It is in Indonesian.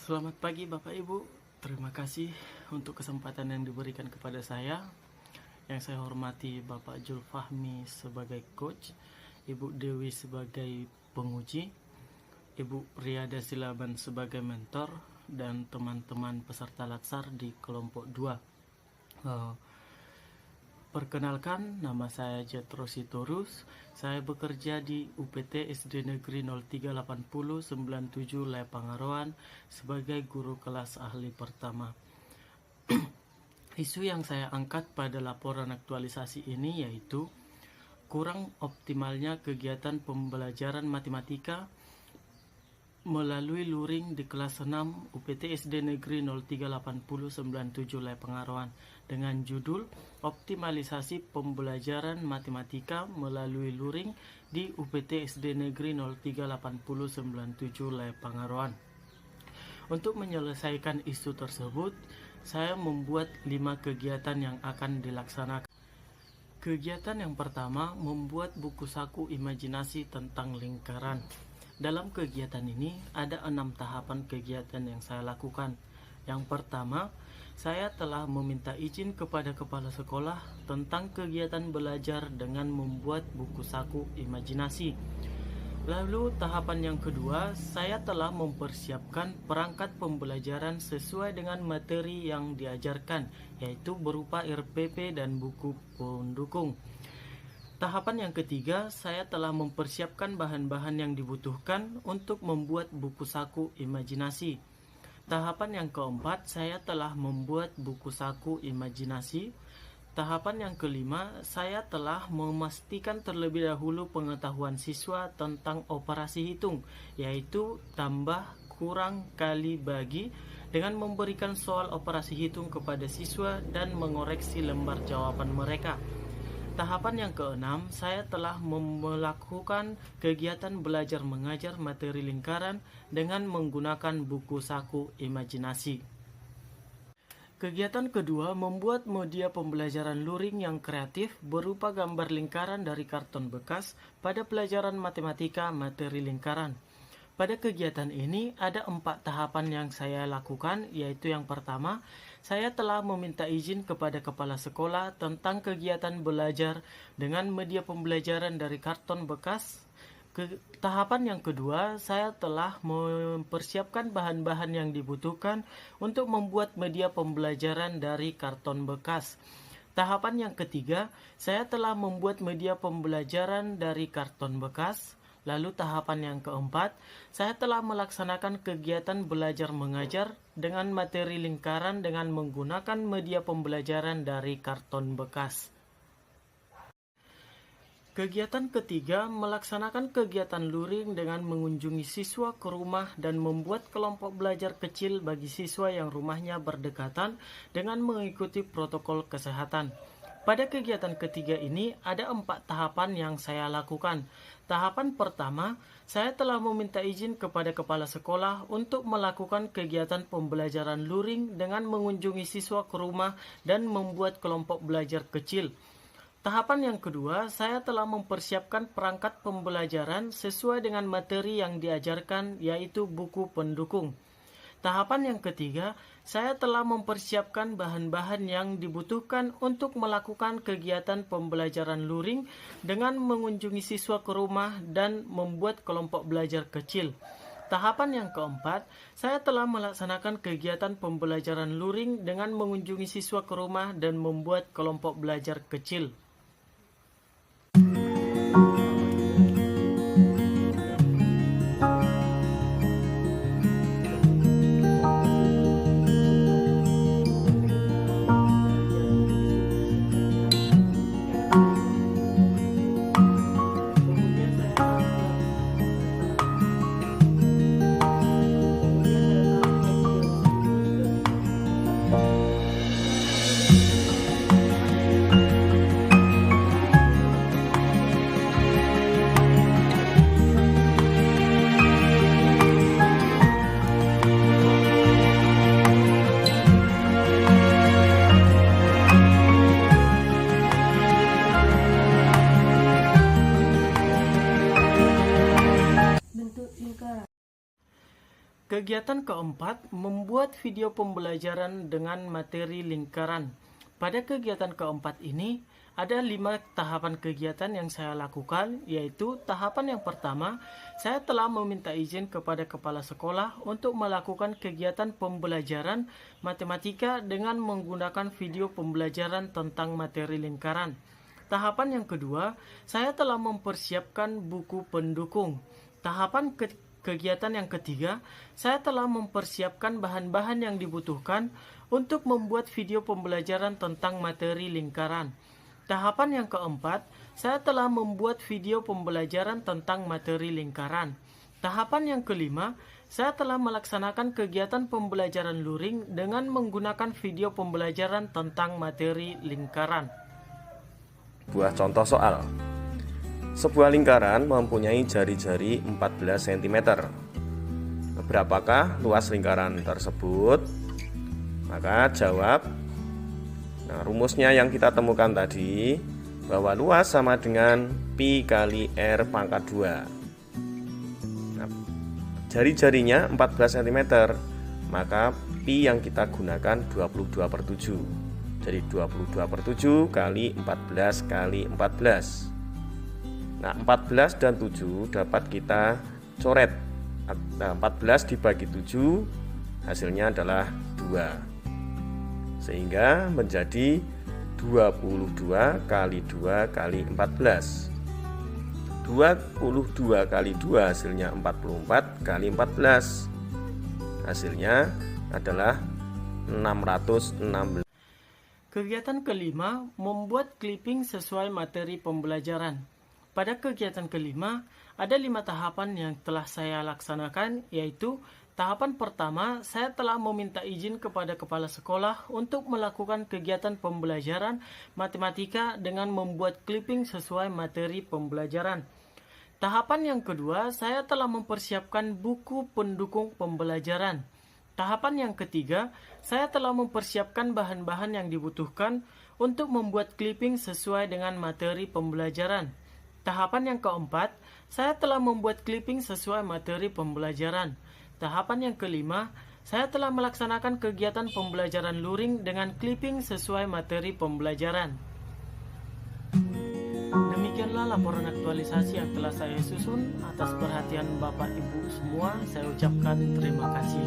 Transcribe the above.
Selamat pagi Bapak Ibu, terima kasih untuk kesempatan yang diberikan kepada saya. Yang saya hormati Bapak Julfahmi sebagai coach, Ibu Dewi sebagai penguji, Ibu Riada Silaban sebagai mentor, dan teman-teman peserta latsar di kelompok 2. Perkenalkan, nama saya Jetro Sitorus. Saya bekerja di UPT SD Negeri 0380 97 Lepangaroan sebagai guru kelas ahli pertama. Isu yang saya angkat pada laporan aktualisasi ini yaitu kurang optimalnya kegiatan pembelajaran matematika melalui luring di kelas 6 UPT SD Negeri 0380 97 Lepangaroan dengan judul Optimalisasi Pembelajaran Matematika melalui luring di UPT SD Negeri 0380 97 Lepangaroan. Untuk menyelesaikan isu tersebut, saya membuat 5 kegiatan yang akan dilaksanakan. Kegiatan yang pertama, membuat buku saku imajinasi tentang lingkaran. Dalam kegiatan ini ada 6 tahapan kegiatan yang saya lakukan. Yang pertama, saya telah meminta izin kepada kepala sekolah tentang kegiatan belajar dengan membuat buku saku imajinasi. Lalu tahapan yang kedua, saya telah mempersiapkan perangkat pembelajaran sesuai dengan materi yang diajarkan, yaitu berupa RPP dan buku pendukung. Tahapan yang ketiga, saya telah mempersiapkan bahan-bahan yang dibutuhkan untuk membuat buku saku imajinasi. Tahapan yang keempat, saya telah membuat buku saku imajinasi. Tahapan yang kelima, saya telah memastikan terlebih dahulu pengetahuan siswa tentang operasi hitung, yaitu tambah, kurang, kali, bagi, dengan memberikan soal operasi hitung kepada siswa dan mengoreksi lembar jawaban mereka. Tahapan yang keenam, saya telah melakukan kegiatan belajar mengajar materi lingkaran dengan menggunakan buku saku imajinasi. Kegiatan kedua, membuat media pembelajaran luring yang kreatif berupa gambar lingkaran dari karton bekas pada pelajaran matematika materi lingkaran. Pada kegiatan ini ada 4 tahapan yang saya lakukan, yaitu yang pertama, saya telah meminta izin kepada kepala sekolah tentang kegiatan belajar dengan media pembelajaran dari karton bekas. Tahapan yang kedua, saya telah mempersiapkan bahan-bahan yang dibutuhkan untuk membuat media pembelajaran dari karton bekas. Tahapan yang ketiga, saya telah membuat media pembelajaran dari karton bekas. Lalu tahapan yang keempat, saya telah melaksanakan kegiatan belajar mengajar dengan materi lingkaran dengan menggunakan media pembelajaran dari karton bekas. Kegiatan ketiga, melaksanakan kegiatan luring dengan mengunjungi siswa ke rumah dan membuat kelompok belajar kecil bagi siswa yang rumahnya berdekatan dengan mengikuti protokol kesehatan. Pada kegiatan ketiga ini ada 4 tahapan yang saya lakukan. Tahapan pertama, saya telah meminta izin kepada kepala sekolah untuk melakukan kegiatan pembelajaran luring dengan mengunjungi siswa ke rumah dan membuat kelompok belajar kecil. Tahapan yang kedua, saya telah mempersiapkan perangkat pembelajaran sesuai dengan materi yang diajarkan, yaitu buku pendukung. Tahapan yang ketiga, saya telah mempersiapkan bahan-bahan yang dibutuhkan untuk melakukan kegiatan pembelajaran luring dengan mengunjungi siswa ke rumah dan membuat kelompok belajar kecil. Tahapan yang keempat, saya telah melaksanakan kegiatan pembelajaran luring dengan mengunjungi siswa ke rumah dan membuat kelompok belajar kecil. Kegiatan keempat, membuat video pembelajaran dengan materi lingkaran. Pada kegiatan keempat ini, ada 5 tahapan kegiatan yang saya lakukan, yaitu tahapan yang pertama, saya telah meminta izin kepada kepala sekolah untuk melakukan kegiatan pembelajaran matematika dengan menggunakan video pembelajaran tentang materi lingkaran. Tahapan yang kedua, saya telah mempersiapkan buku pendukung. Tahapan kegiatan yang ketiga, saya telah mempersiapkan bahan-bahan yang dibutuhkan untuk membuat video pembelajaran tentang materi lingkaran. Tahapan yang keempat, saya telah membuat video pembelajaran tentang materi lingkaran. Tahapan yang kelima, saya telah melaksanakan kegiatan pembelajaran luring dengan menggunakan video pembelajaran tentang materi lingkaran. Buah contoh soal. Sebuah lingkaran mempunyai jari-jari 14 cm. Berapakah luas lingkaran tersebut? Maka jawab. Nah, rumusnya yang kita temukan tadi, bahwa luas sama dengan pi kali r pangkat 2. Nah, jari-jarinya 14 cm, maka pi yang kita gunakan 22/7. Jadi 22/7 kali 14 kali 14. Nah, 14 dan 7 dapat kita coret. Nah, 14 dibagi 7 hasilnya adalah 2. Sehingga menjadi 22 kali 2 kali 14. 22 kali 2 hasilnya 44 kali 14. Hasilnya adalah 616. Kegiatan kelima, membuat clipping sesuai materi pembelajaran. Pada kegiatan kelima, ada 5 tahapan yang telah saya laksanakan, yaitu tahapan pertama, saya telah meminta izin kepada kepala sekolah untuk melakukan kegiatan pembelajaran matematika dengan membuat clipping sesuai materi pembelajaran. Tahapan yang kedua, saya telah mempersiapkan buku pendukung pembelajaran. Tahapan yang ketiga, saya telah mempersiapkan bahan-bahan yang dibutuhkan untuk membuat clipping sesuai dengan materi pembelajaran. Tahapan yang keempat, saya telah membuat clipping sesuai materi pembelajaran. Tahapan yang kelima, saya telah melaksanakan kegiatan pembelajaran luring dengan clipping sesuai materi pembelajaran. Demikianlah laporan aktualisasi yang telah saya susun. Atas perhatian Bapak Ibu semua, saya ucapkan terima kasih.